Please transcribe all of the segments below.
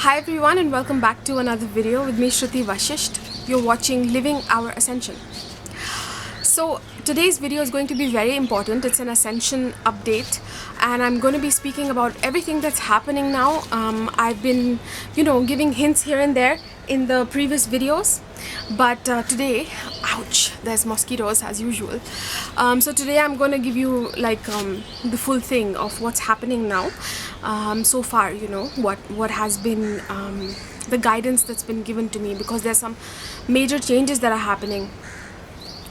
Hi everyone and welcome back to another video with me Shruti Vashist. You're watching Living Our Ascension. So today's video is going to be very important. It's an Ascension update and I'm going to be speaking about everything that's happening now. I've been, giving hints here and there in the previous videos, but today, ouch, there's mosquitoes as usual. So today I'm going to give you the full thing of what's happening now. So far, what has been the guidance that's been given to me, because there's some major changes that are happening.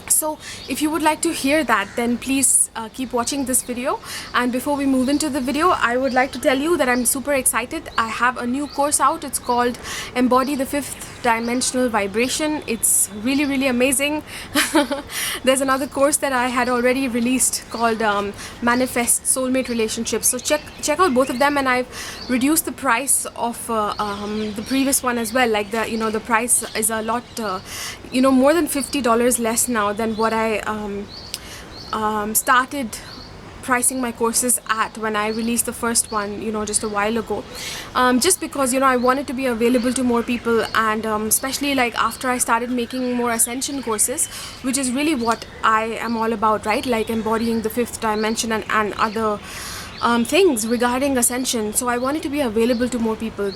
So if you would like to hear that, then please keep watching this video. And before we move into the video, I would like to tell you that I'm super excited. I have a new course out. It's called Embody the Fifth Dimensional Vibration. It's really amazing. There's another course that I had already released called Manifest Soulmate Relationships. So check out both of them, and I've reduced the price of the previous one as well. Like the price is a lot more than $50 less now than what I started pricing my courses at when I released the first one, just a while ago, just because I wanted to be available to more people, and especially like after I started making more Ascension courses, which is really what I am all about, right? Like embodying the fifth dimension and other things regarding Ascension. So I wanted to be available to more people.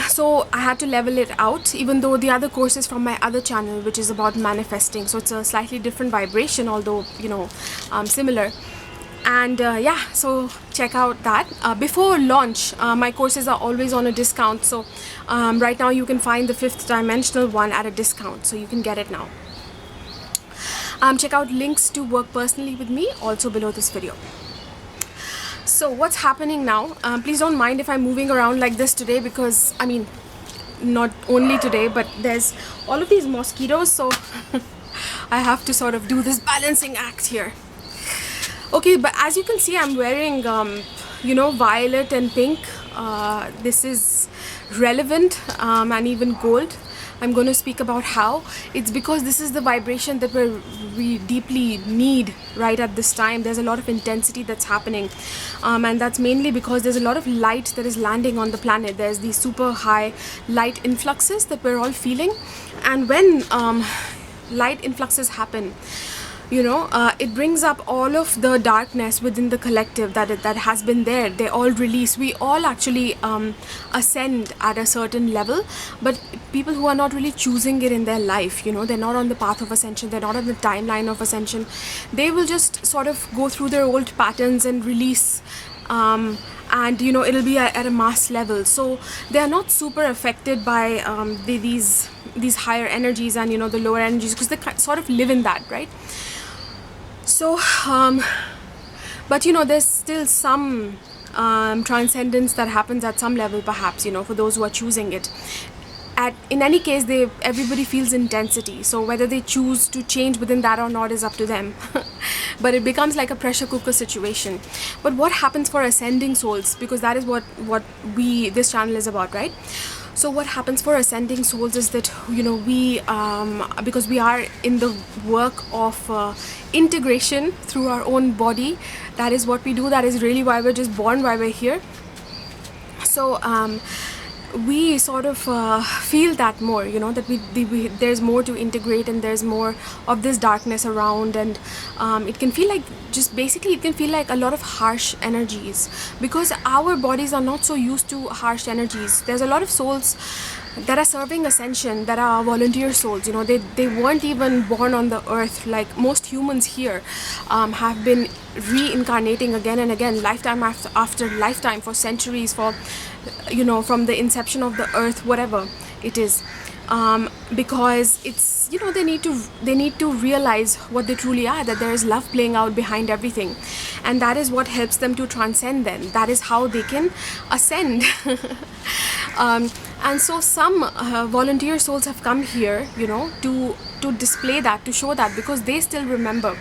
So I had to level it out, even though the other course is from my other channel, which is about manifesting. So it's a slightly different vibration, although similar. And so check out that. Before launch, my courses are always on a discount. So right now you can find the fifth dimensional one at a discount, so you can get it now. Check out links to work personally with me also below this video. So what's happening now? Please don't mind if I'm moving around like this today, because not only today, but there's all of these mosquitoes, so I have to sort of do this balancing act here. Okay, but as you can see, I'm wearing violet and pink. This is relevant, and even gold. I'm going to speak about how. It's because this is the vibration that we deeply need right at this time. There's a lot of intensity that's happening, and that's mainly because there's a lot of light that is landing on the planet. There's these super high light influxes that we're all feeling, and when light influxes happen, it brings up all of the darkness within the collective that has been there. They all release. We all actually ascend at a certain level, but people who are not really choosing it in their life, they're not on the path of Ascension, they're not on the timeline of Ascension, they will just sort of go through their old patterns and release, and it'll be at a mass level. So they are not super affected by these higher energies and the lower energies, because they sort of live in that, right? So but there's still some transcendence that happens at some level, perhaps, for those who are choosing it. In any case, everybody feels intensity, so whether they choose to change within that or not is up to them. But it becomes like a pressure cooker situation. But what happens for ascending souls, because that is what this channel is about, right? So what happens for ascending souls is that we because we are in the work of integration through our own body. That is what we do. That is really why we're just born, why we're here. So we sort of feel that more, that there's more to integrate, and there's more of this darkness around, and it can feel like it can feel like a lot of harsh energies, because our bodies are not so used to harsh energies. There's a lot of souls that are serving Ascension, that are volunteer souls. They weren't even born on the earth. Like most humans here have been reincarnating again and again, lifetime after lifetime, for centuries, for from the inception of the earth, whatever it is, because it's they need to realize what they truly are, that there is love playing out behind everything, and that is what helps them to transcend. Then that is how they can ascend. And so some volunteer souls have come here, to display that, to show that, because they still remember.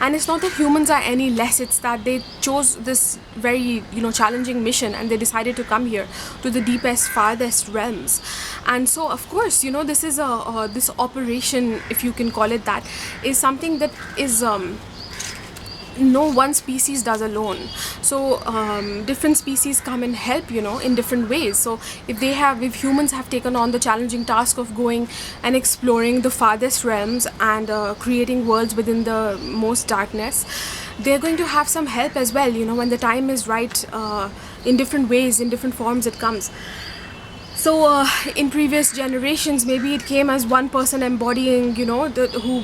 And it's not that humans are any less, it's that they chose this very challenging mission, and they decided to come here to the deepest, farthest realms. And so of course this is this operation, if you can call it that, is something that is no one species does alone. So different species come and help, you know, in different ways. So if humans have taken on the challenging task of going and exploring the farthest realms and creating worlds within the most darkness, they're going to have some help as well, you know, when the time is right, in different ways, in different forms it comes. So in previous generations, maybe it came as one person embodying, you know, who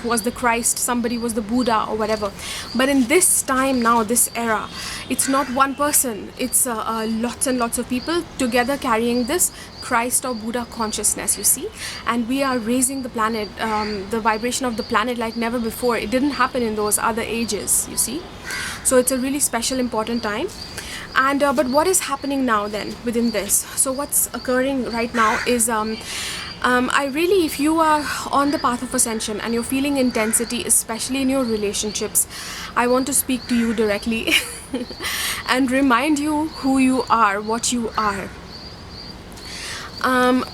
was the Christ, somebody was the Buddha or whatever. But in this time now, this era, it's not one person, it's lots and lots of people together carrying this Christ or Buddha consciousness, you see. And we are raising the planet, the vibration of the planet like never before. It didn't happen in those other ages, you see. So it's a really special, important time. And but what is happening now then within this? So what's occurring right now is I really, if you are on the path of ascension and you're feeling intensity, especially in your relationships, I want to speak to you directly and remind you who you are, what you are.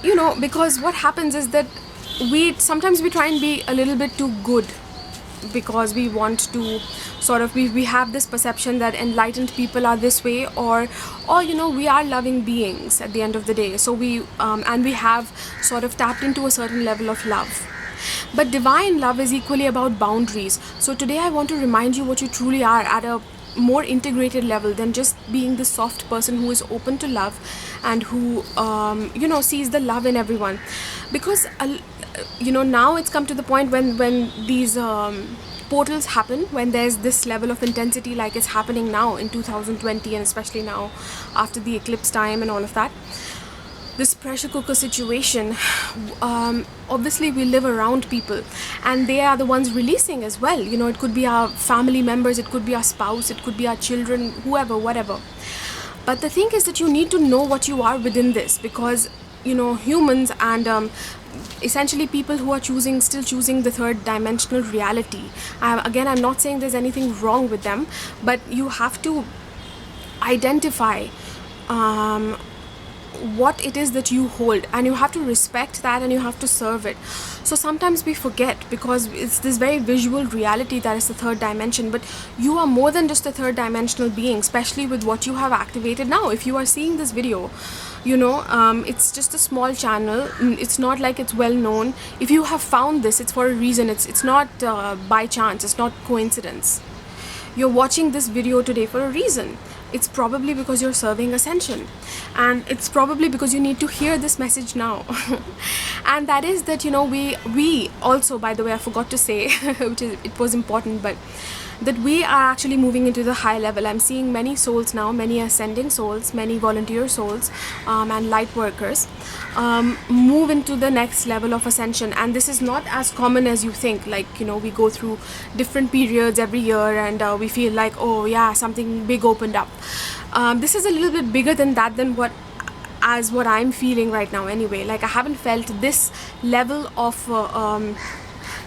You know, because what happens is that sometimes we try and be a little bit too good, because we want to sort of, we have this perception that enlightened people are this way, or you know, we are loving beings at the end of the day. So we and we have sort of tapped into a certain level of love. But divine love is equally about boundaries. So today I want to remind you what you truly are at a more integrated level than just being the soft person who is open to love and who you know, sees the love in everyone. Because you know, now it's come to the point when these portals happen, when there's this level of intensity like it's happening now in 2020, and especially now after the eclipse time and all of that, this pressure cooker situation. Obviously we live around people and they are the ones releasing as well, you know. It could be our family members, it could be our spouse, it could be our children, whoever, whatever. But the thing is that you need to know what you are within this, because, you know, humans and essentially people who are still choosing the third dimensional reality. Again, I'm not saying there's anything wrong with them, but you have to identify what it is that you hold, and you have to respect that and you have to serve it. So sometimes we forget, because it's this very visual reality that is the third dimension, but you are more than just a third dimensional being, especially with what you have activated now. If you are seeing this video, you know, it's just a small channel, it's not like it's well known. If you have found this, it's for a reason. It's not by chance, it's not coincidence. You're watching this video today for a reason. It's probably because you're serving Ascension, and it's probably because you need to hear this message now. And that is that, you know, we also, by the way, I forgot to say it was important, but that we are actually moving into the high level. I'm seeing many souls now, many ascending souls, many volunteer souls, and light workers move into the next level of ascension. And this is not as common as you think. Like, you know, we go through different periods every year and we feel like, oh yeah, something big opened up. This is a little bit bigger than that, than what I'm feeling right now anyway. Like, I haven't felt this level of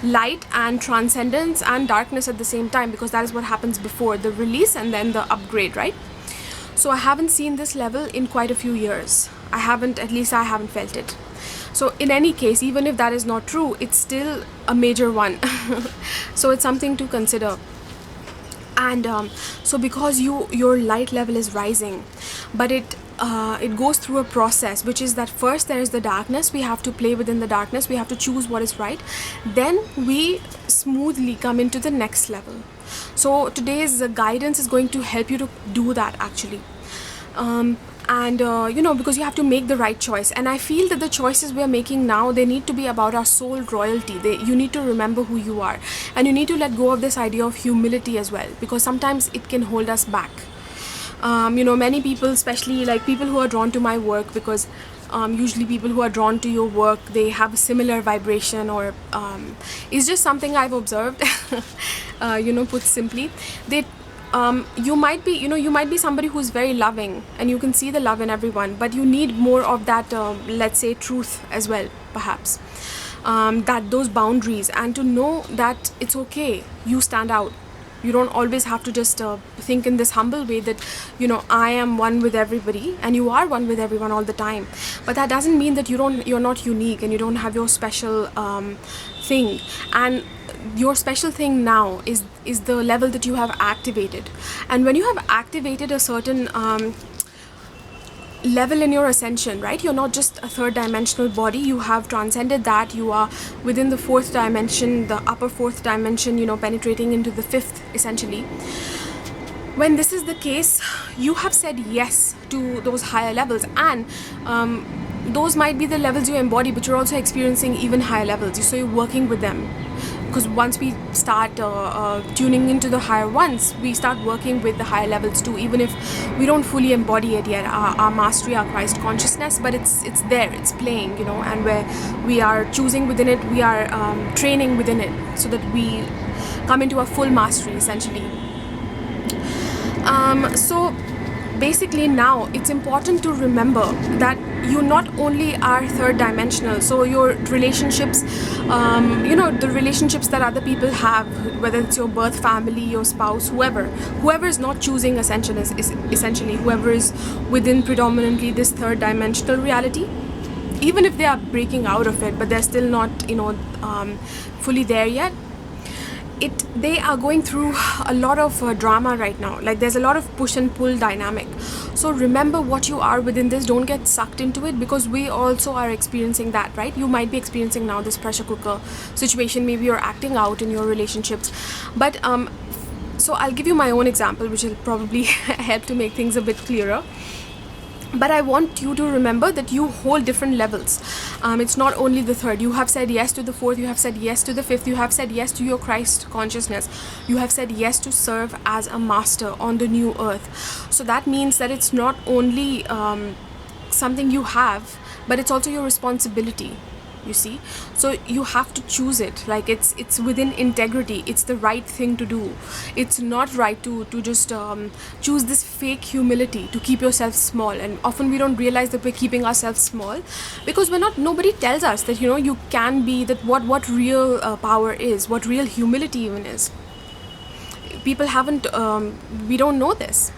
light and transcendence and darkness at the same time, because that is what happens before the release and then the upgrade, right? So I haven't seen this level in quite a few years. At least I haven't felt it. So in any case, even if that is not true, it's still a major one. So it's something to consider. And so because your light level is rising, but it goes through a process, which is that first there is the darkness. We have to play within the darkness, we have to choose what is right, then we smoothly come into the next level. So today's guidance is going to help you to do that, actually. You know, because you have to make the right choice. And I feel that the choices we're making now, they need to be about our soul royalty. You need to remember who you are, and you need to let go of this idea of humility as well, because sometimes it can hold us back. You know, many people, especially like people who are drawn to my work, because usually people who are drawn to your work, they have a similar vibration, or it's just something I've observed. You know, put simply, you might be somebody who's very loving and you can see the love in everyone, but you need more of that, let's say, truth as well, perhaps, that those boundaries, and to know that it's okay, you stand out. You don't always have to just think in this humble way that, you know, I am one with everybody, and you are one with everyone all the time. But that doesn't mean that you're not unique and you don't have your special thing. And your special thing now is the level that you have activated. And when you have activated a certain level in your ascension, right, you're not just a third dimensional body, you have transcended that, you are within the fourth dimension, the upper fourth dimension, you know, penetrating into the fifth essentially. When this is the case, you have said yes to those higher levels, and those might be the levels you embody, but you're also experiencing even higher levels, so you're working with them. Because once we start tuning into the higher ones, we start working with the higher levels too, even if we don't fully embody it yet, our mastery, our Christ consciousness, but it's there, it's playing, you know, and where we are choosing within it, we are training within it, so that we come into a full mastery essentially. So basically now it's important to remember that you not only are third dimensional, so your relationships, you know, the relationships that other people have, whether it's your birth family, your spouse, whoever is not choosing ascension is essentially whoever is within predominantly this third dimensional reality, even if they are breaking out of it, but they're still not, you know, fully there yet. They are going through a lot of drama right now. Like there's a lot of push and pull dynamic. So remember what you are within this. Don't get sucked into it, because we also are experiencing that, right? You might be experiencing now this pressure cooker situation. Maybe you're acting out in your relationships. But so I'll give you my own example, which will probably help to make things a bit clearer. But I want you to remember that you hold different levels. It's not only the third. You have said yes to the fourth, you have said yes to the fifth, you have said yes to your Christ consciousness, you have said yes to serve as a master on the new earth. So that means that it's not only something you have, but it's also your responsibility, you see. So you have to choose it. Like it's within integrity, it's the right thing to do. It's not right to just choose this fake humility to keep yourself small. And often we don't realize that we're keeping ourselves small because nobody tells us that, you know, you can be that, what real power is, what real humility even is. People haven't we don't know this.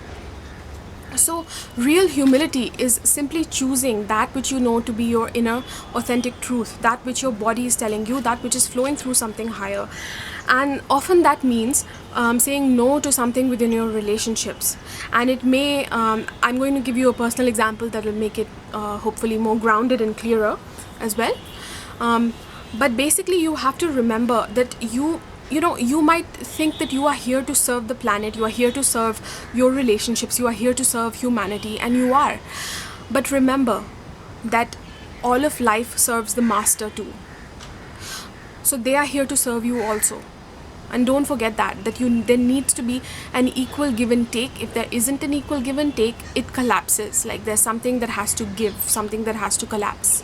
So real humility is simply choosing that which you know to be your inner authentic truth, that which your body is telling you, that which is flowing through something higher. And often that means saying no to something within your relationships. And it may, I'm going to give you a personal example that will make it hopefully more grounded and clearer as well. But basically you have to remember that you know, you might think that you are here to serve the planet, you are here to serve your relationships, you are here to serve humanity, and you are. But remember that all of life serves the master too. So they are here to serve you also. And don't forget that there needs to be an equal give and take. If there isn't an equal give and take, it collapses. Like there's something that has to give, something that has to collapse.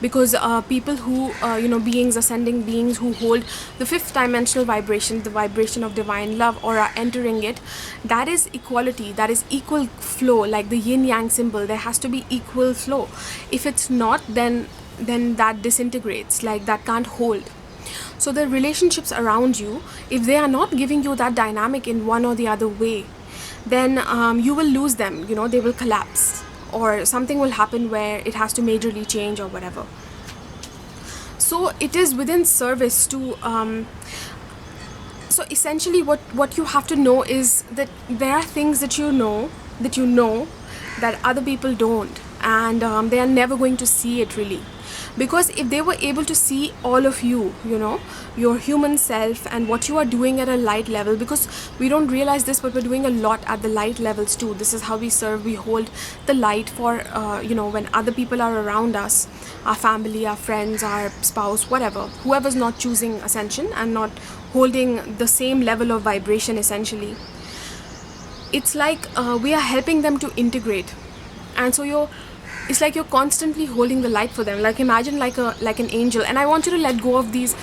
Because people who, you know, ascending beings who hold the fifth dimensional vibration, the vibration of divine love, or are entering it, that is equality, that is equal flow, like the yin yang symbol. There has to be equal flow. If it's not, then that disintegrates, like that can't hold. So the relationships around you, if they are not giving you that dynamic in one or the other way, then you will lose them, you know, they will collapse, or something will happen where it has to majorly change or whatever. So it is within service to so essentially what you have to know is that there are things that you know that other people don't, and they are never going to see it really. Because if they were able to see all of you, you know, your human self and what you are doing at a light level, because we don't realize this, but we're doing a lot at the light levels too. This is how we serve. We hold the light for, you know, when other people are around us, our family, our friends, our spouse, whoever's not choosing ascension and not holding the same level of vibration essentially. It's like we are helping them to integrate. And so it's like you're constantly holding the light for them. Like imagine like an angel. And I want you to let go of these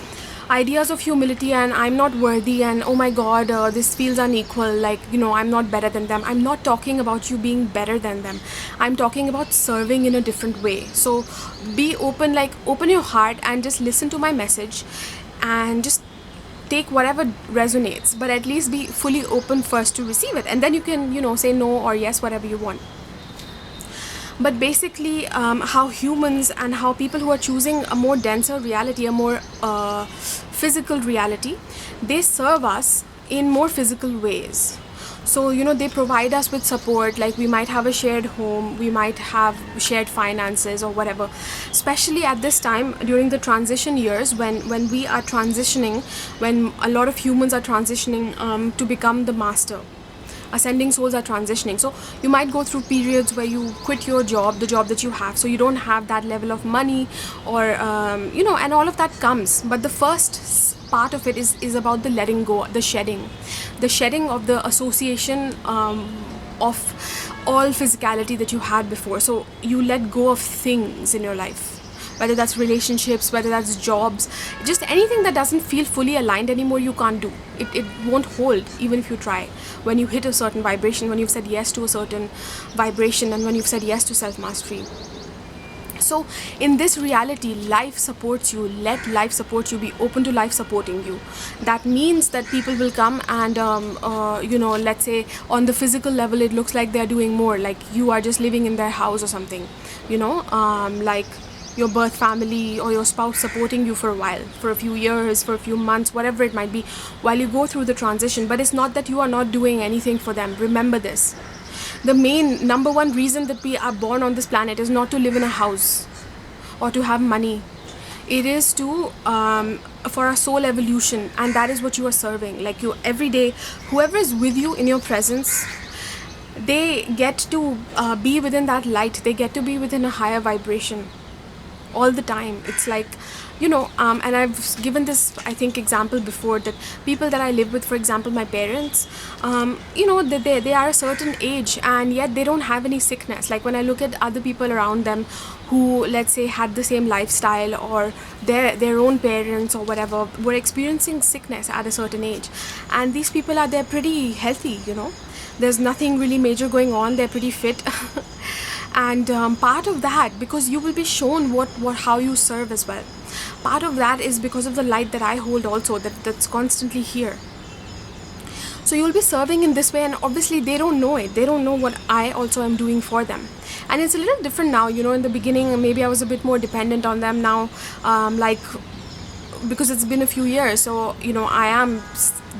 ideas of humility and I'm not worthy and oh my god, this feels unequal, like, you know, I'm not better than them. I'm not talking about you being better than them. I'm talking about serving in a different way. So be open, like open your heart and just listen to my message and just take whatever resonates, but at least be fully open first to receive it, and then you can, you know, say no or yes, whatever you want. But basically how humans and how people who are choosing a more denser reality, a more physical reality, they serve us in more physical ways. So, you know, they provide us with support, like we might have a shared home, we might have shared finances or whatever. Especially at this time during the transition years, when we are transitioning, when a lot of humans are transitioning to become the master. Ascending souls are transitioning. So you might go through periods where you quit your job, the job that you have, so you don't have that level of money, or you know, and all of that comes. But the first part of it is about the letting go, the shedding of the association of all physicality that you had before. So you let go of things in your life, whether that's relationships, whether that's jobs, just anything that doesn't feel fully aligned anymore. You can't do it, won't hold even if you try. When you hit a certain vibration, when you've said yes to a certain vibration, and when you've said yes to self-mastery. So in this reality, life supports you. Let life support you. Be open to life supporting you. That means that people will come and you know, let's say on the physical level it looks like they're doing more, like you are just living in their house or something, you know, like your birth family or your spouse supporting you for a while, for a few years, for a few months, whatever it might be, while you go through the transition. But it's not that you are not doing anything for them. Remember this. The main number one reason that we are born on this planet is not to live in a house or to have money. It is to for our soul evolution, and that is what you are serving. Like, you every day, whoever is with you in your presence, they get to be within that light. They get to be within a higher vibration all the time. It's like, you know, and I've given this, I think, example before, that people that I live with, for example my parents, you know, they are a certain age and yet they don't have any sickness. Like when I look at other people around them who, let's say, had the same lifestyle, or their own parents or whatever were experiencing sickness at a certain age, and these people they're pretty healthy, you know, there's nothing really major going on, they're pretty fit. And part of that, because you will be shown how you serve as well. Part of that is because of the light that I hold also, that's constantly here. So you'll be serving in this way, and obviously they don't know it. They don't know what I also am doing for them. And it's a little different now, you know. In the beginning, maybe I was a bit more dependent on them. Now, like, because it's been a few years, so, you know, I am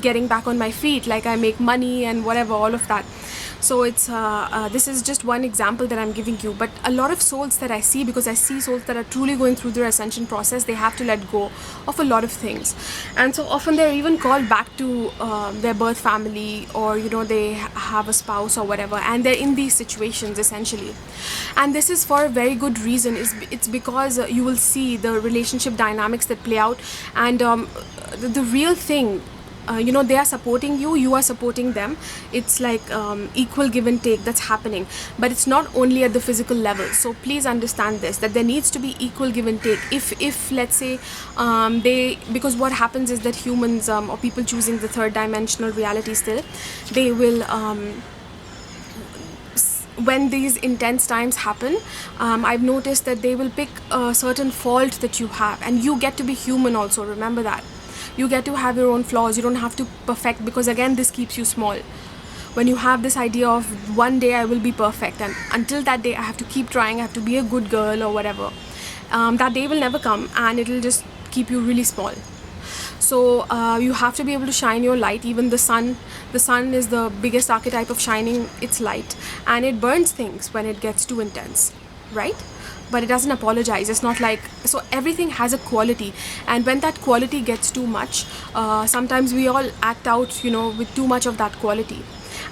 getting back on my feet. Like, I make money and whatever, all of that. So it's this is just one example that I'm giving you. But a lot of souls that I see, because I see souls that are truly going through their ascension process, they have to let go of a lot of things. And so often they're even called back to their birth family, or, you know, they have a spouse or whatever, and they're in these situations essentially. And this is for a very good reason. It's because you will see the relationship dynamics that play out, and the real thing, you know, they are supporting you, you are supporting them. It's like equal give and take that's happening. But it's not only at the physical level. So please understand this, that there needs to be equal give and take. If let's say because what happens is that humans, or people choosing the third dimensional reality still, they will when these intense times happen, I've noticed that they will pick a certain fault that you have, and you get to be human also. Remember that. You get to have your own flaws. You don't have to perfect, because again, this keeps you small. When you have this idea of one day I will be perfect, and until that day I have to keep trying, I have to be a good girl or whatever, that day will never come, and it'll just keep you really small. So you have to be able to shine your light. Even the sun is the biggest archetype of shining its light, and it burns things when it gets too intense, right? But it doesn't apologize. It's not like, so everything has a quality, and when that quality gets too much, sometimes we all act out, you know, with too much of that quality,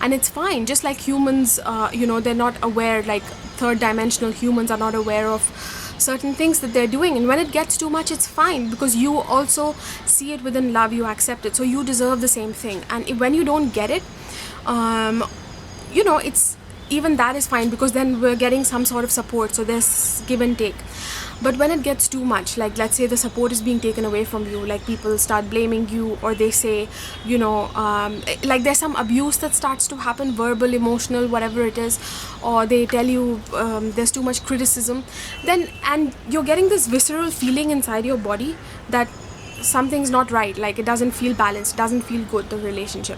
and it's fine. Just like humans, you know, they're not aware, like third dimensional humans are not aware of certain things that they're doing, and when it gets too much, it's fine, because you also see it within love, you accept it, so you deserve the same thing. And when you don't get it, you know, it's even that is fine, because then we're getting some sort of support, so there's give and take. But when it gets too much, like let's say the support is being taken away from you, like people start blaming you, or they say, you know, like there's some abuse that starts to happen, verbal, emotional, whatever it is, or they tell you there's too much criticism, then, and you're getting this visceral feeling inside your body that something's not right, like it doesn't feel balanced, it doesn't feel good, the relationship.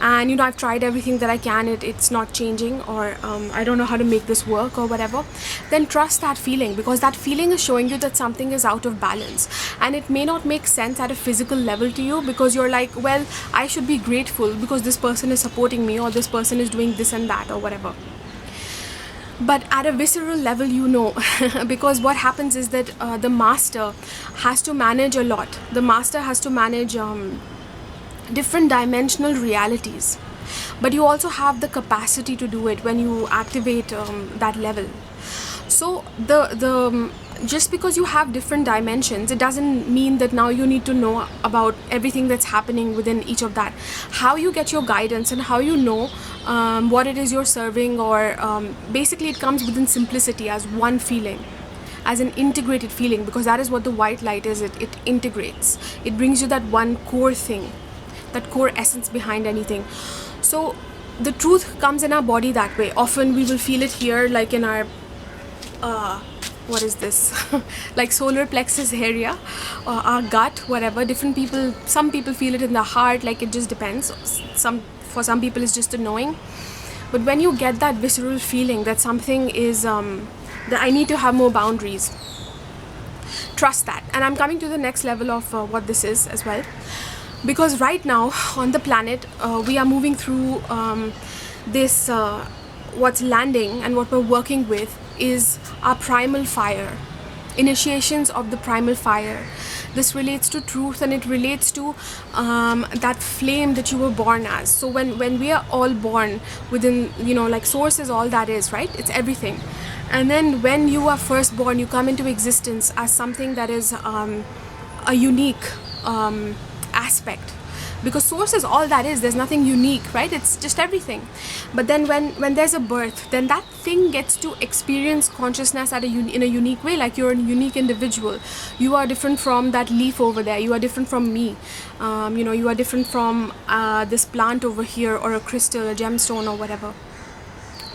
and you know, I've tried everything that I can, it's not changing, or I don't know how to make this work or whatever, then trust that feeling, because that feeling is showing you that something is out of balance. And it may not make sense at a physical level to you, because you're like, well, I should be grateful because this person is supporting me, or this person is doing this and that or whatever. But at a visceral level, you know, because what happens is that the master has to manage a lot. The master has to manage different dimensional realities, but you also have the capacity to do it when you activate that level. So the just because you have different dimensions, it doesn't mean that now you need to know about everything that's happening within each of that. How you get your guidance and how you know what it is you're serving, or basically it comes within simplicity as one feeling, as an integrated feeling, because that is what the white light is. It integrates, it brings you that one core thing, that core essence behind anything. So the truth comes in our body that way. Often we will feel it here, like in our what is this like solar plexus area, our gut, whatever. Different people, some people feel it in the heart, like it just depends. For some people it's just a knowing. But when you get that visceral feeling that something is that I need to have more boundaries, trust that. And I'm coming to the next level of what this is as well, because right now on the planet we are moving through this what's landing, and what we're working with is our primal fire, initiations of the primal fire. This relates to truth, and it relates to that flame that you were born as. So when we are all born within, you know, like source is all that is, right? It's everything. And then when you are first born, you come into existence as something that is a unique aspect, because source is all that is. There's nothing unique, right? It's just everything. But then when there's a birth, then that thing gets to experience consciousness at in a unique way. Like you're a unique individual. You are different from that leaf over there. You are different from me. You know, you are different from this plant over here, or a crystal, a gemstone, or whatever.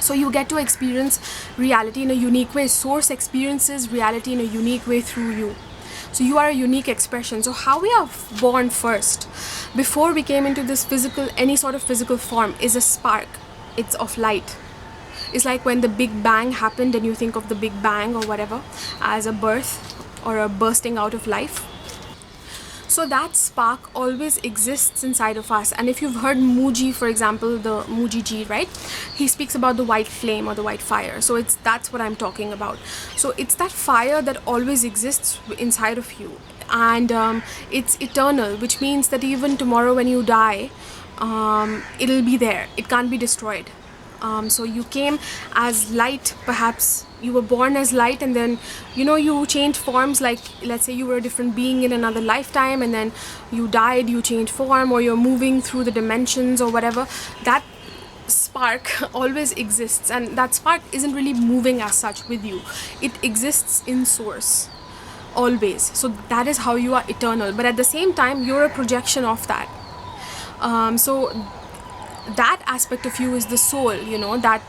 So you get to experience reality in a unique way. Source experiences reality in a unique way through you. So you are a unique expression. So how we are born first, before we came into this physical, any sort of physical form, is a spark. It's of light. It's like when the Big Bang happened, and you think of the Big Bang or whatever as a birth or a bursting out of life. So that spark always exists inside of us. And if you've heard Muji, for example, the Muji Ji, right? He speaks about the white flame or the white fire. So that's what I'm talking about. So it's that fire that always exists inside of you. And it's eternal, which means that even tomorrow when you die, it'll be there. It can't be destroyed. So you came as light, perhaps you were born as light, and then, you know, you changed forms. Like, let's say you were a different being in another lifetime, and then you died, you changed form, or you're moving through the dimensions or whatever. That spark always exists, and that spark isn't really moving as such with you. It exists in source always. So that is how you are eternal, but at the same time you're a projection of that. So that aspect of you is the soul, you know, that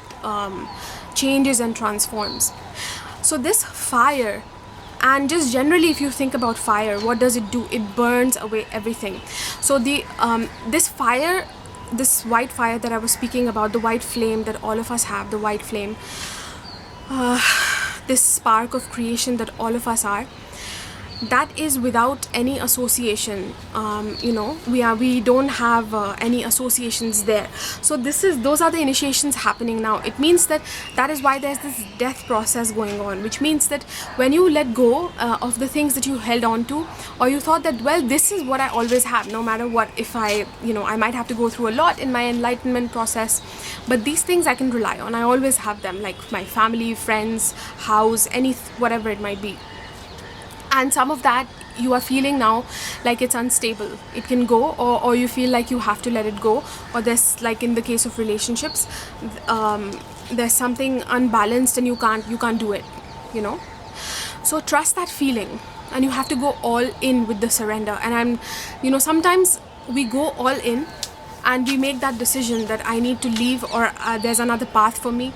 changes and transforms. So this fire, and just generally if you think about fire, what does it do? It burns away everything. So the this fire, this white fire that I was speaking about, the white flame that all of us have, the white flame, this spark of creation that all of us are, that is without any association. You know, we don't have any associations there. So those are the initiations happening now. It means that is why there's this death process going on, which means that when you let go of the things that you held on to, or you thought that, well, this is what I always have, no matter what, if I might have to go through a lot in my enlightenment process, but these things I can rely on. I always have them, like my family, friends, house, whatever it might be. And some of that you are feeling now like it's unstable. It can go, or you feel like you have to let it go, or there's, like in the case of relationships, there's something unbalanced and you can't do it, you know. So trust that feeling, and you have to go all in with the surrender. And sometimes we go all in and we make that decision that I need to leave, or there's another path for me,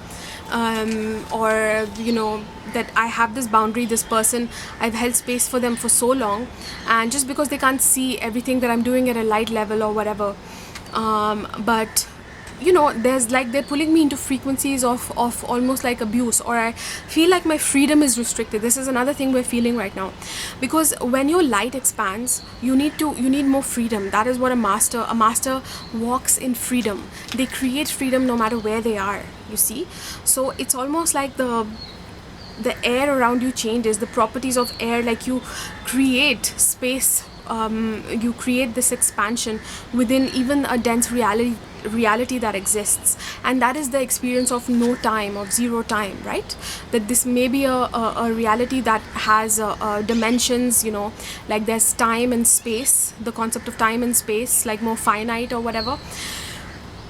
or that I have this boundary, this person, I've held space for them for so long, and just because they can't see everything that I'm doing at a light level or whatever, But you know, there's like, they're pulling me into frequencies of almost like abuse, or I feel like my freedom is restricted. This is another thing we're feeling right now, because when your light expands, you need more freedom. That is what a master walks in freedom. They create freedom no matter where they are, you see. So it's almost like the air around you changes, the properties of air, like you create space, you create this expansion within even a dense reality that exists. And that is the experience of no time, of zero time, right? That this may be a reality that has dimensions, you know, like there's time and space, the concept of time and space, like more finite or whatever.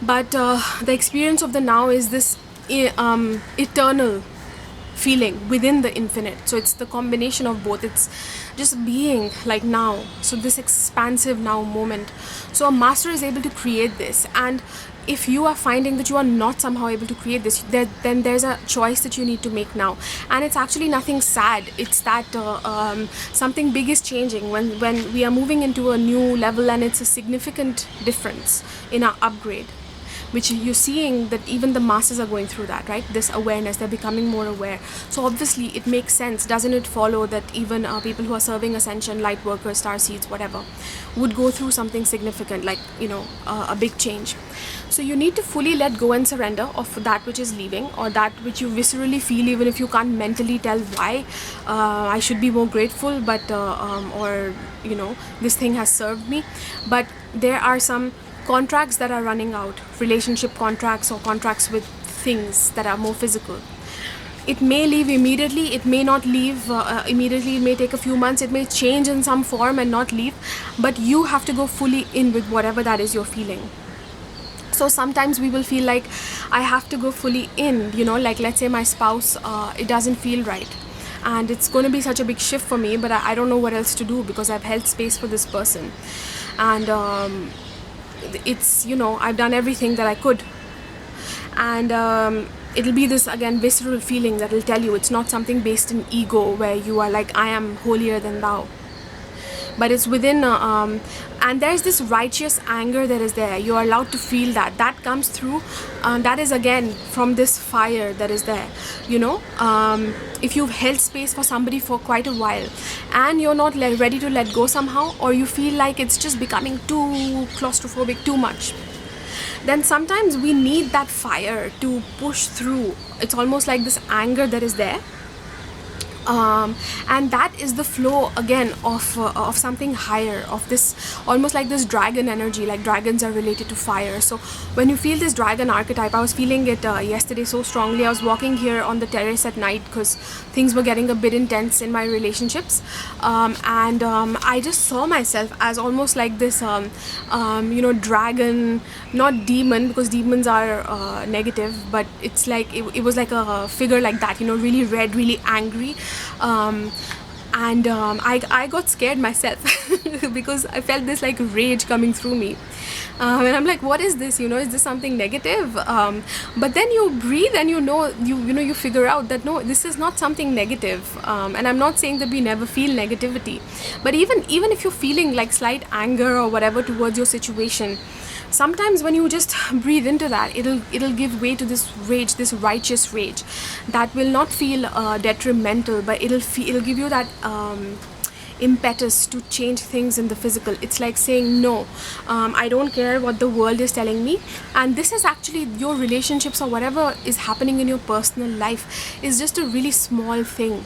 But the experience of the now is this eternal feeling within the infinite. So it's the combination of both. It's just being like now, so this expansive now moment. So a master is able to create this, and if you are finding that you are not somehow able to create this, then there's a choice that you need to make now. And it's actually nothing sad. It's that something big is changing when we are moving into a new level, and it's a significant difference in our upgrade, which you're seeing that even the masses are going through that, right? This awareness, they're becoming more aware. So obviously it makes sense. Doesn't it follow that even people who are serving Ascension, light workers, starseeds, whatever, would go through something significant, like, you know, a big change. So you need to fully let go and surrender of that which is leaving, or that which you viscerally feel, even if you can't mentally tell why. I should be more grateful, but or, you know, this thing has served me. But there are some contracts that are running out, relationship contracts or contracts with things that are more physical. It may leave immediately, it may not leave immediately, it may take a few months, it may change in some form and not leave, but you have to go fully in with whatever that is you're feeling. So sometimes we will feel like I have to go fully in, you know, like let's say my spouse, it doesn't feel right, and it's going to be such a big shift for me, but I don't know what else to do because I've held space for this person, and it's, you know, I've done everything that I could, and it'll be this again visceral feeling that will tell you it's not something based in ego where you are like I am holier than thou, but it's within and there's this righteous anger that is there. You are allowed to feel that comes through, that is again from this fire that is there, you know. If you've held space for somebody for quite a while and you're not ready to let go somehow, or you feel like it's just becoming too claustrophobic, too much, then sometimes we need that fire to push through. It's almost like this anger that is there, and that is the flow again of something higher, of this almost like this dragon energy, like dragons are related to fire. So when you feel this dragon archetype, I was feeling it yesterday so strongly. I was walking here on the terrace at night because things were getting a bit intense in my relationships, and I just saw myself as almost like this you know, dragon, not demon, because demons are negative, but it's like it was like a figure like that, you know, really red, really angry. I got scared myself because I felt this like rage coming through me, and I'm like, what is this, you know, is this something negative? But then you breathe and you know you figure out that no, this is not something negative, and I'm not saying that we never feel negativity, but even if you're feeling like slight anger or whatever towards your situation, sometimes when you just breathe into that, it'll give way to this rage, this righteous rage that will not feel detrimental, but it'll give you that impetus to change things in the physical. It's like saying no, I don't care what the world is telling me, and this is actually your relationships or whatever is happening in your personal life is just a really small thing.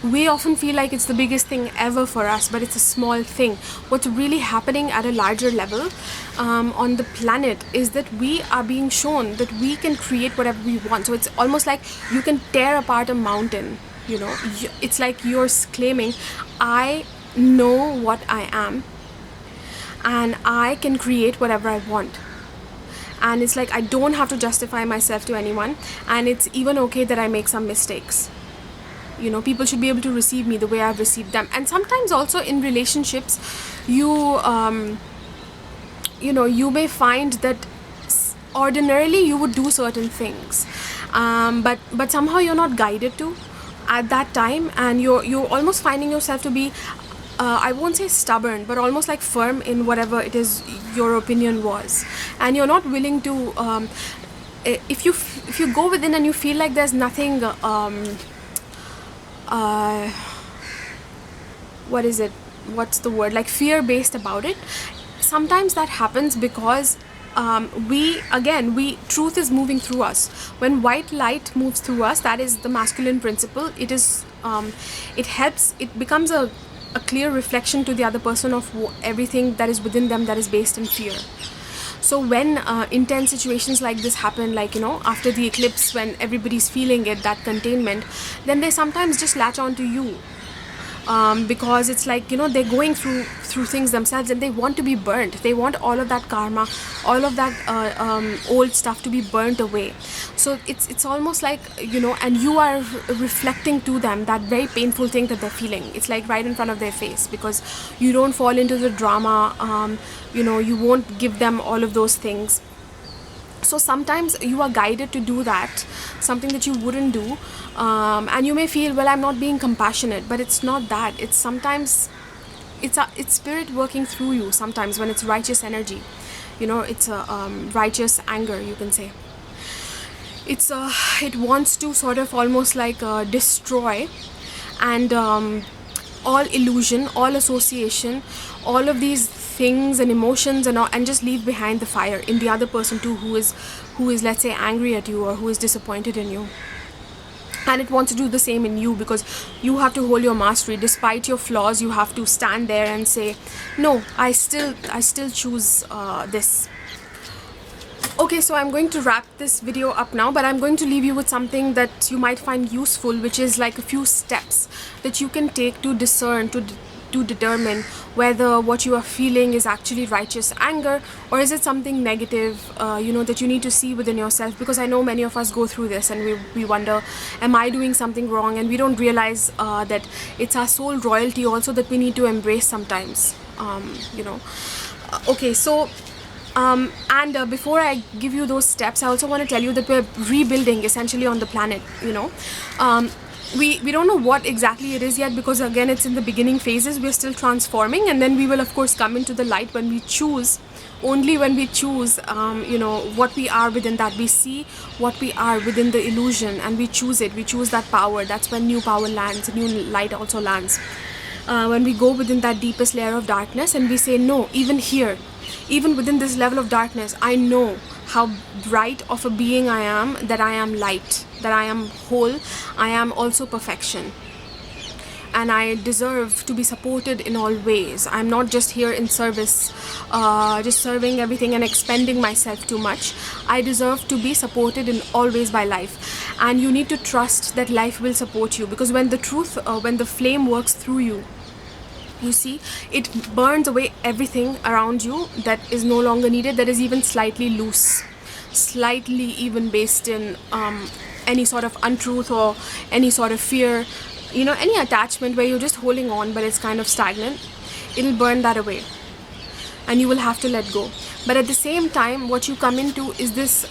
We often feel like it's the biggest thing ever for us, but it's a small thing. What's really happening at a larger level on the planet is that we are being shown that we can create whatever we want. So it's almost like you can tear apart a mountain, you know. It's like you're claiming, I know what I am and I can create whatever I want. And it's like I don't have to justify myself to anyone, and it's even okay that I make some mistakes. You know, people should be able to receive me the way I've received them. And sometimes also in relationships, you know, you may find that ordinarily you would do certain things, but somehow you're not guided to at that time, and you're almost finding yourself to be I won't say stubborn, but almost like firm in whatever it is your opinion was, and you're not willing to if you go within and you feel like there's nothing what is it, what's the word, like fear based about it. Sometimes that happens because we truth is moving through us. When white light moves through us, that is the masculine principle. It is it helps, it becomes a clear reflection to the other person of everything that is within them that is based in fear. So when intense situations like this happen, like, you know, after the eclipse, when everybody's feeling it, that containment, then they sometimes just latch on to you, because it's like, you know, they're going through things themselves and they want to be burnt. They want all of that karma, all of that old stuff to be burnt away. So it's almost like, you know, and you are reflecting to them that very painful thing that they're feeling. It's like right in front of their face, because you don't fall into the drama, you know, you won't give them all of those things. So sometimes you are guided to do that, something that you wouldn't do, and you may feel, well, I'm not being compassionate, but it's not that. It's sometimes it's spirit working through you. Sometimes when it's righteous energy, you know, it's a righteous anger, you can say. It's it wants to sort of almost like destroy and all illusion, all association, all of these things and emotions and just leave behind the fire in the other person too, who is let's say angry at you or who is disappointed in you. And it wants to do the same in you, because you have to hold your mastery despite your flaws. You have to stand there and say, no, I still choose this. Okay, so I'm going to wrap this video up now, but I'm going to leave you with something that you might find useful, which is like a few steps that you can take to discern, to determine whether what you are feeling is actually righteous anger or is it something negative, you know, that you need to see within yourself. Because I know many of us go through this and we wonder, am I doing something wrong? And we don't realize that it's our soul royalty also that we need to embrace sometimes, you know. Okay, so and before I give you those steps, I also want to tell you that we're rebuilding essentially on the planet, you know. We don't know what exactly it is yet, because again it's in the beginning phases. We're still transforming, and then we will of course come into the light when we choose, only when we choose, you know, what we are within that. We see what we are within the illusion and we choose it, we choose that power. That's when new power lands, new light also lands. When we go within that deepest layer of darkness and we say, no, even here, even within this level of darkness, I know how bright of a being I am, that I am light, that I am whole, I am also perfection. And I deserve to be supported in all ways. I'm not just here in service, just serving everything and expending myself too much. I deserve to be supported in all ways by life. And you need to trust that life will support you, because when the truth, when the flame works through you, you see, it burns away everything around you that is no longer needed, that is even slightly loose, slightly even based in any sort of untruth or any sort of fear, you know, any attachment where you're just holding on but it's kind of stagnant. It'll burn that away and you will have to let go. But at the same time, what you come into is this,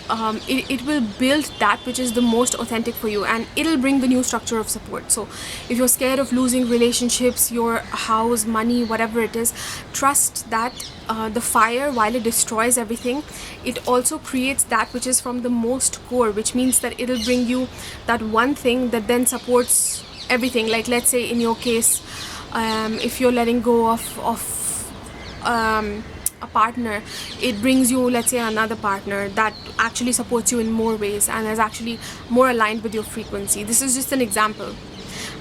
it will build that which is the most authentic for you, and it'll bring the new structure of support. So if you're scared of losing relationships, your house, money, whatever it is, trust that the fire, while it destroys everything, it also creates that which is from the most core, which means that it'll bring you that one thing that then supports everything. Like let's say in your case, if you're letting go of a partner, it brings you, let's say, another partner that actually supports you in more ways and is actually more aligned with your frequency. This is just an example,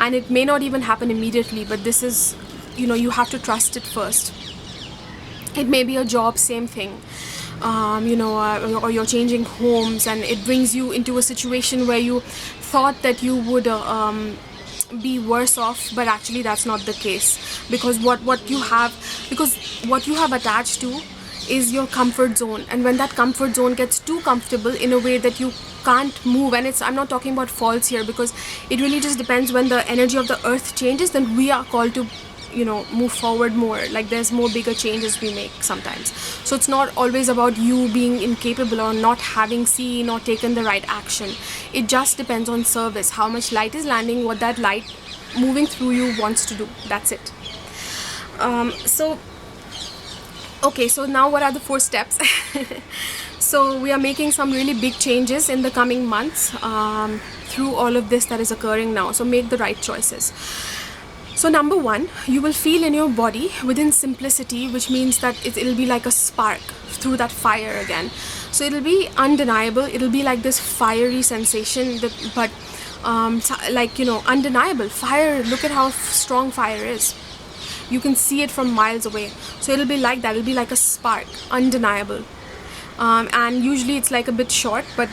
and it may not even happen immediately, but this is, you know, you have to trust it first. It may be a job, same thing, you know, or you're changing homes and it brings you into a situation where you thought that you would be worse off, but actually that's not the case, because what you have attached to is your comfort zone. And when that comfort zone gets too comfortable in a way that you can't move, and I'm not talking about faults here, because it really just depends. When the energy of the earth changes, then we are called to, you know, move forward more. Like there's more bigger changes we make sometimes. So it's not always about you being incapable or not having seen or taken the right action. It just depends on service, how much light is landing, what that light moving through you wants to do. That's it. So okay, so now what are the 4 steps? So we are making some really big changes in the coming months through all of this that is occurring now. So make the right choices. So number 1, you will feel in your body within simplicity, which means that it'll be like a spark through that fire again. So it'll be undeniable. It'll be like this fiery sensation, but like, you know, undeniable. Fire, look at how strong fire is. You can see it from miles away. So it'll be like that. It'll be like a spark, undeniable. And usually it's like a bit short, but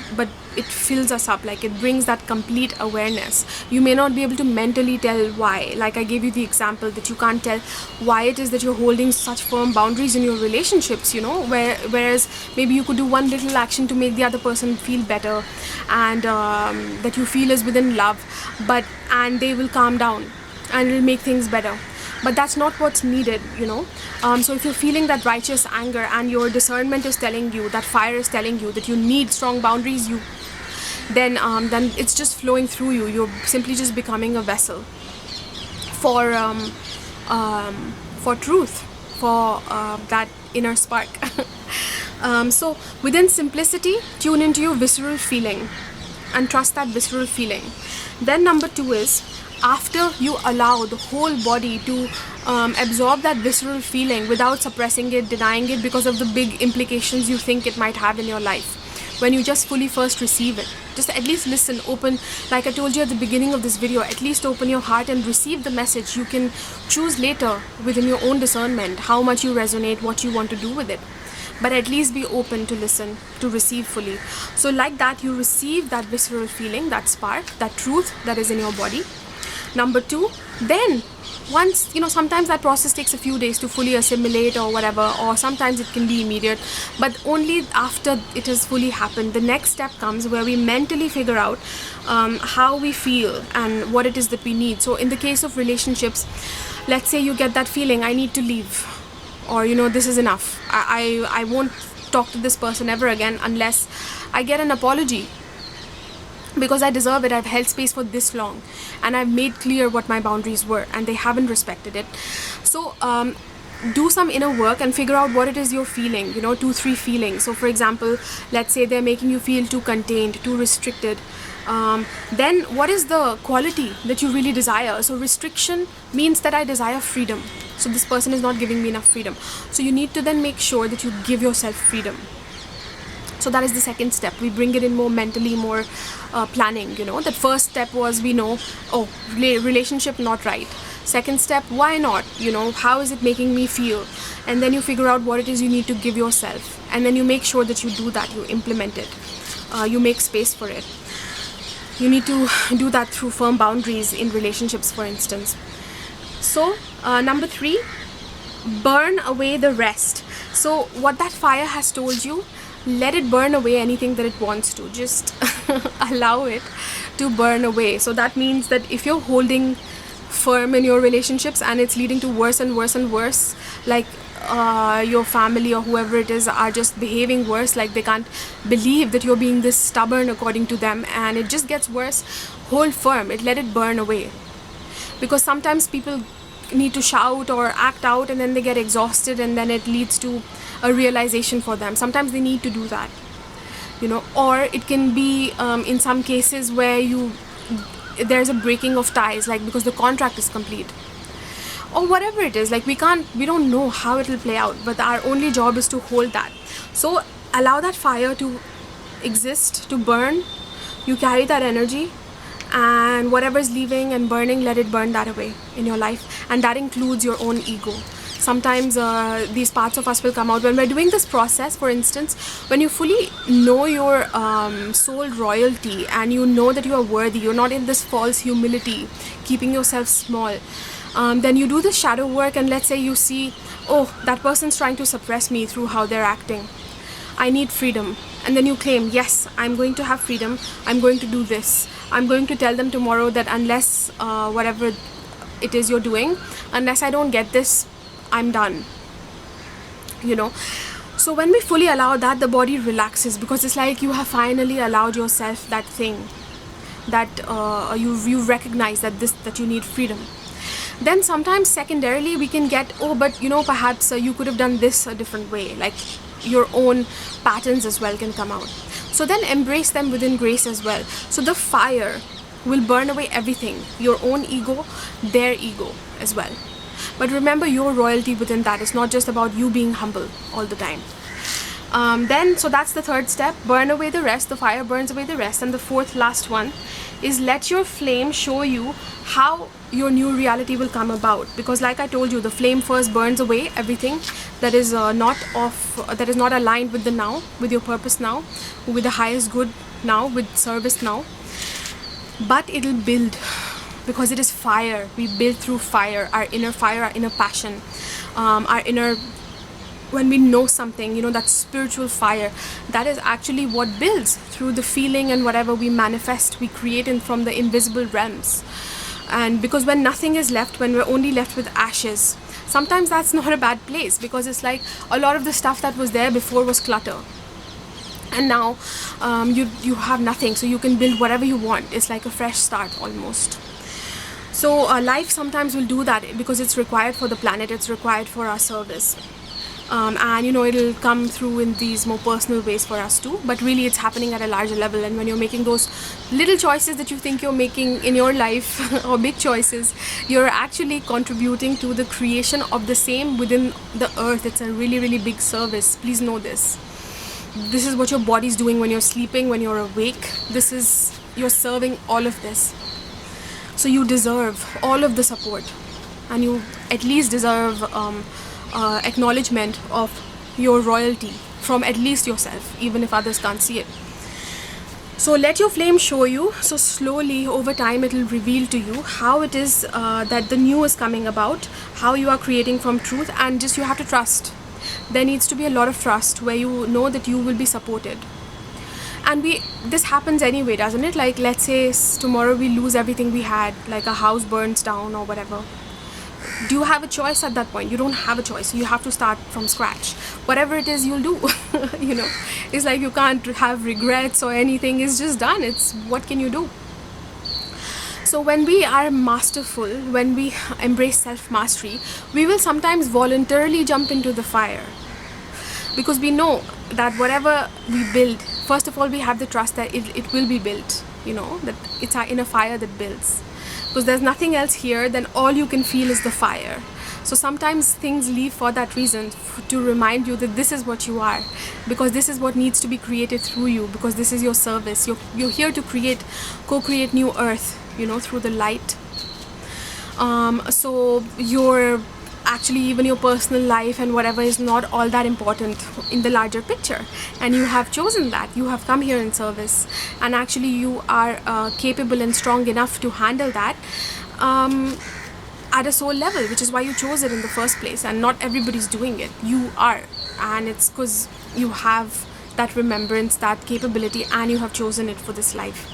it fills us up. Like, it brings that complete awareness. You may not be able to mentally tell why. Like I gave you the example that you can't tell why it is that you're holding such firm boundaries in your relationships, you know, whereas maybe you could do one little action to make the other person feel better, and that you feel is within love, and they will calm down and it'll make things better. But that's not what's needed, you know. So if you're feeling that righteous anger and your discernment is telling you, that fire is telling you that you need strong boundaries, then it's just flowing through you. You're simply just becoming a vessel for truth, for that inner spark. So within simplicity, tune into your visceral feeling and trust that visceral feeling. Then number 2 is, after you allow the whole body to absorb that visceral feeling without suppressing it, denying it because of the big implications you think it might have in your life, when you just fully first receive it, just at least listen, open, like I told you at the beginning of this video, at least open your heart and receive the message. You can choose later within your own discernment how much you resonate, what you want to do with it. But at least be open to listen, to receive fully. So like that, you receive that visceral feeling, that spark, that truth that is in your body. Number 2, then once, you know, sometimes that process takes a few days to fully assimilate or whatever, or sometimes it can be immediate, but only after it has fully happened, the next step comes where we mentally figure out how we feel and what it is that we need. So in the case of relationships, let's say you get that feeling, I need to leave, or, you know, this is enough. I won't talk to this person ever again unless I get an apology, because I deserve it. I've held space for this long and I've made clear what my boundaries were and they haven't respected it. So do some inner work and figure out what it is you're feeling, you know, 2-3 feelings. So for example, let's say they're making you feel too contained, too restricted. Then what is the quality that you really desire? So restriction means that I desire freedom. So this person is not giving me enough freedom. So you need to then make sure that you give yourself freedom. So that is the second step. We bring it in more mentally, more planning, you know. That first step was, we know, oh, relationship not right. Second step, why not? You know, how is it making me feel? And then you figure out what it is you need to give yourself. And then you make sure that you do that, you implement it. You make space for it. You need to do that through firm boundaries in relationships, for instance. So, number 3, burn away the rest. So what that fire has told you, let it burn away anything that it wants to. Just allow it to burn away. So that means that if you're holding firm in your relationships and it's leading to worse and worse and worse, like your family or whoever it is are just behaving worse, like they can't believe that you're being this stubborn according to them, and it just gets worse, hold firm. Let it burn away. Because sometimes people need to shout or act out and then they get exhausted and then it leads to a realization for them. Sometimes they need to do that, you know. Or it can be in some cases where there's a breaking of ties, like because the contract is complete, or whatever it is. Like we don't know how it will play out, but our only job is to hold that. So allow that fire to exist, to burn. You carry that energy, and whatever is leaving and burning, let it burn that away in your life. And that includes your own ego. Sometimes these parts of us will come out when we're doing this process. For instance, when you fully know your soul royalty and you know that you are worthy, you're not in this false humility, keeping yourself small, then you do the shadow work, and let's say you see, oh, that person's trying to suppress me through how they're acting. I need freedom. And then you claim, yes, I'm going to have freedom. I'm going to do this. I'm going to tell them tomorrow that unless whatever it is you're doing, unless I don't get this, I'm done, you know. So when we fully allow that, the body relaxes, because it's like you have finally allowed yourself that thing that you recognize that you need freedom. Then sometimes secondarily we can get, oh, but you know, perhaps you could have done this a different way, like your own patterns as well can come out. So then embrace them within grace as well. So the fire will burn away everything, your own ego, their ego as well. But remember your royalty within that. It's not just about you being humble all the time. So that's the third step. Burn away the rest. The fire burns away the rest. And the fourth, last one, is let your flame show you how your new reality will come about. Because like I told you, the flame first burns away everything that is that is not aligned with the now, with your purpose now, with the highest good now, with service now. But it'll build, because it is fire. We build through fire, our inner passion, our inner, when we know something, you know, that spiritual fire, that is actually what builds through the feeling and whatever we manifest, we create from the invisible realms. And because when nothing is left, when we're only left with ashes, sometimes that's not a bad place, because it's like a lot of the stuff that was there before was clutter. And now you have nothing, so you can build whatever you want. It's like a fresh start almost. So life sometimes will do that because it's required for the planet, it's required for our service. And you know, it'll come through in these more personal ways for us too, but really it's happening at a larger level. And when you're making those little choices that you think you're making in your life or big choices, you're actually contributing to the creation of the same within the earth. It's a really, really big service. Please know this. This is what your body's doing when you're sleeping, when you're awake. You're serving all of this. So you deserve all of the support, and you at least deserve acknowledgement of your royalty from at least yourself, even if others can't see it. So let your flame show you. So slowly over time it will reveal to you how it is that the new is coming about, how you are creating from truth, and just you have to trust. There needs to be a lot of trust where you know that you will be supported. And this happens anyway, doesn't it? Like, let's say tomorrow we lose everything we had, like a house burns down or whatever. Do you have a choice at that point? You don't have a choice. You have to start from scratch. Whatever it is, you'll do. You know, it's like you can't have regrets or anything. It's just done. It's what can you do? So when we are masterful, when we embrace self-mastery, we will sometimes voluntarily jump into the fire, because we know that whatever we build, first of all, we have the trust that it will be built, you know, that it's our inner fire that builds. Because there's nothing else here, then all you can feel is the fire. So sometimes things leave for that reason, to remind you that this is what you are, because this is what needs to be created through you, because this is your service. You're here to co-create new earth, you know, through the light. So your actually even your personal life and whatever is not all that important in the larger picture, and you have chosen that. You have come here in service, and actually you are capable and strong enough to handle that at a soul level, which is why you chose it in the first place. And not everybody's doing it. You are, and it's because you have that remembrance, that capability, and you have chosen it for this life.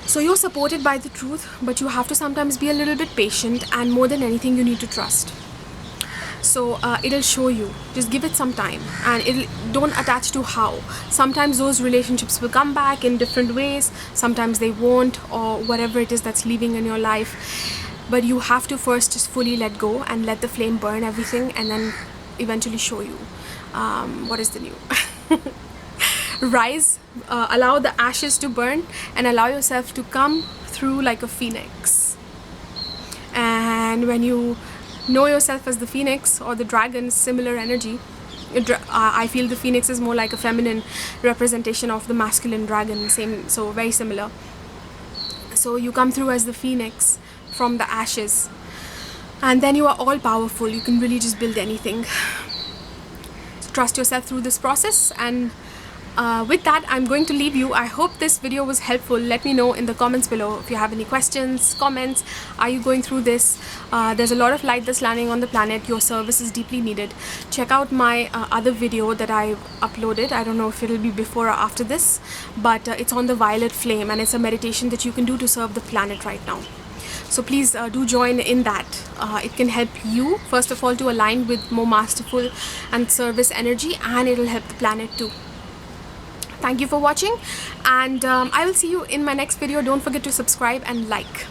So you're supported by the truth, but you have to sometimes be a little bit patient, and more than anything you need to trust. So it'll show you. Just give it some time, and don't attach to how. Sometimes those relationships will come back in different ways, sometimes they won't, or whatever it is that's leaving in your life. But you have to first just fully let go and let the flame burn everything, and then eventually show you what is the new. Rise, allow the ashes to burn, and allow yourself to come through like a phoenix. And when you know yourself as the phoenix or the dragon, similar energy, I feel the phoenix is more like a feminine representation of the masculine dragon, same, so very similar. So you come through as the phoenix from the ashes, and then you are all powerful. You can really just build anything. So trust yourself through this process, and with that, I'm going to leave you. I hope this video was helpful. Let me know in the comments below if you have any questions, comments. Are you going through this? There's a lot of light that's landing on the planet. Your service is deeply needed. Check out my other video that I uploaded. I don't know if it'll be before or after this, but it's on the violet flame, and it's a meditation that you can do to serve the planet right now. So please do join in that. It can help you, first of all, to align with more masterful and service energy, and it'll help the planet too. Thank you for watching, and I will see you in my next video. Don't forget to subscribe and like.